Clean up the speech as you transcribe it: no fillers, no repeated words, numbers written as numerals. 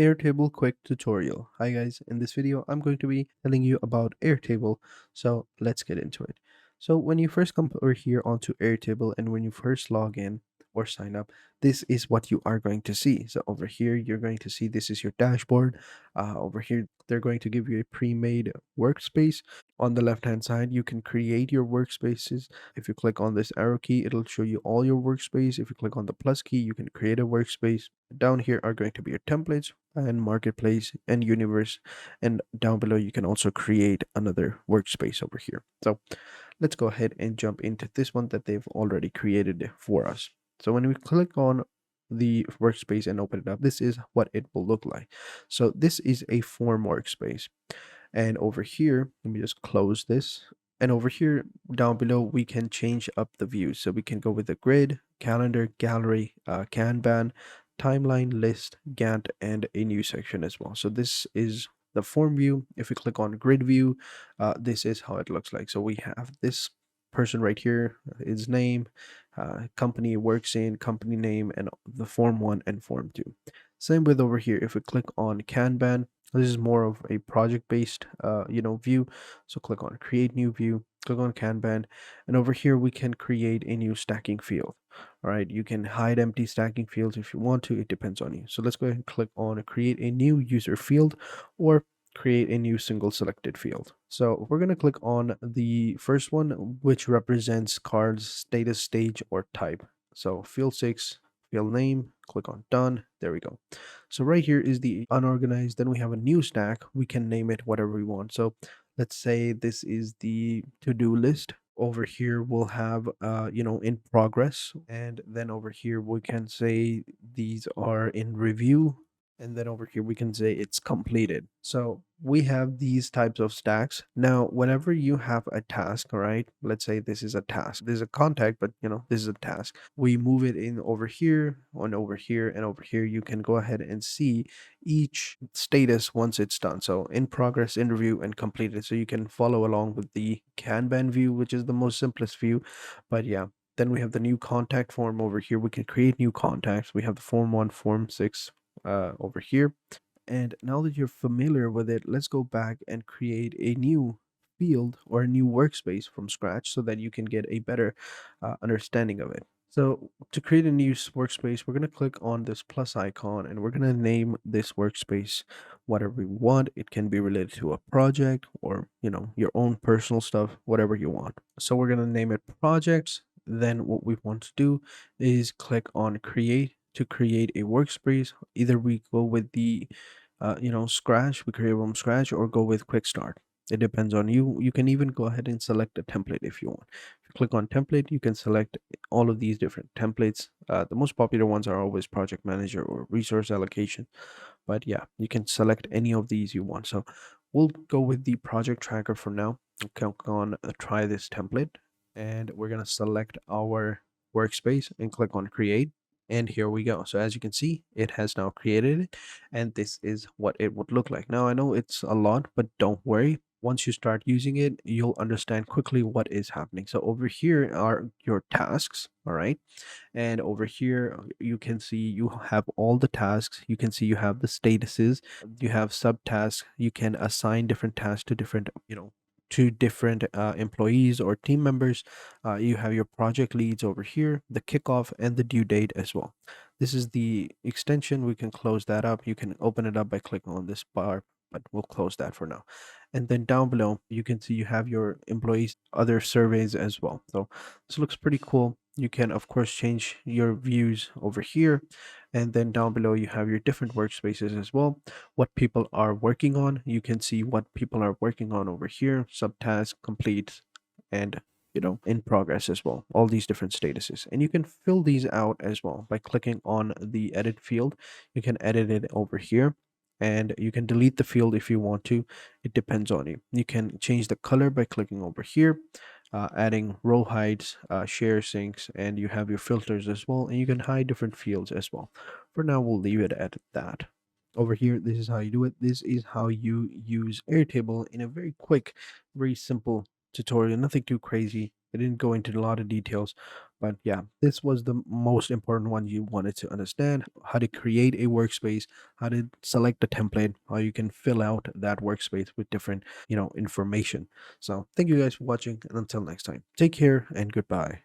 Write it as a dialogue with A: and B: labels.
A: Airtable quick tutorial. Hi guys, in this video I'm going to be telling you about Airtable. So let's get into it. So when you first come over here onto Airtable and when you first log in or sign up, this is what you are going to see. So over here you're going to see this is your dashboard. Over here they're going to give you a pre-made workspace. On the left hand side you can create your workspaces. If you click on this arrow key, it'll show you all your workspace. If you click on the plus key, you can create a workspace. Down here are going to be your templates and marketplace and universe, and down below you can also create another workspace over here. So let's go ahead and jump into this one that they've already created for us. So when we click on the workspace and open it up, this is what it will look like. So this is a form workspace, and over here let me just close this, and over here down below we can change up the views. So we can go with the grid, calendar, gallery, Kanban, timeline, list, Gantt, and a new section as well. So this is the form view. If we click on grid view, this is how it looks like. So we have this person right here, his name, company works in, company name, and the form 1 and form 2. Same with over here. If we click on Kanban, this is more of a project based view. So click on create new view, click on Kanban, and over here we can create a new stacking field. All right, you can hide empty stacking fields if you want to. It depends on you. So let's go ahead and click on create a new user field or create a new single selected field. So we're going to click on the first one, which represents cards status, stage, or type. So field 6, field name, click on done. There we go. So right here is the unorganized. Then we have a new stack. We can name it whatever we want. So let's say this is the to-do list. Over here we'll have in progress, and then over here we can say these are in review, and then over here we can say it's completed. So we have these types of stacks. Now whenever you have a task, all right, let's say this is a task, this is a contact, but this is a task, we move it in over here, on over here, and over here you can go ahead and see each status once it's done. So in progress, in review, and completed. So you can follow along with the Kanban view, which is the most simplest view. But yeah, then we have the new contact form over here. We can create new contacts. We have the form 1, form 6 over here. And now that you're familiar with it, let's go back and create a new field or a new workspace from scratch so that you can get a better understanding of it. So to create a new workspace, we're going to click on this plus icon and we're going to name this workspace whatever we want. It can be related to a project or, your own personal stuff, whatever you want. So we're going to name it projects. Then what we want to do is click on create to create a workspace. Either we go with the scratch, we create from scratch, or go with quick start. It depends on you. You can even go ahead and select a template if you want. If you click on template, you can select all of these different templates. The most popular ones are always project manager or resource allocation, but yeah, you can select any of these you want. So we'll go with the project tracker for now. Click on try this template, and we're going to select our workspace and click on create. And here we go. So as you can see, it has now created it, and this is what it would look like. Now I know it's a lot, but don't worry. Once you start using it, you'll understand quickly what is happening. So over here are your tasks, all right? And over here you can see you have all the tasks. You can see you have the statuses, you have subtasks. You can assign different tasks to different employees or team members. You have your project leads over here, the kickoff, and the due date as well. This is the extension. We can close that up. You can open it up by clicking on this bar, but we'll close that for now. And then down below you can see you have your employees other surveys as well. So this looks pretty cool. You can of course change your views over here, and then down below you have your different workspaces as well, what people are working on. You can see what people are working on over here, subtask, complete, and in progress as well, all these different statuses. And you can fill these out as well by clicking on the edit field. You can edit it over here, and you can delete the field if you want to. It depends on you. You can change the color by clicking over here, adding row heights, share syncs, and you have your filters as well, and you can hide different fields as well. For now we'll leave it at that. Over here, this is how you do it. This is how you use Airtable in a very quick, very simple tutorial. Nothing too crazy. I didn't go into a lot of details, But yeah, this was the most important one you wanted to understand: how to create a workspace, how to select a template, how you can fill out that workspace with different, information. So thank you guys for watching, and until next time, take care and goodbye.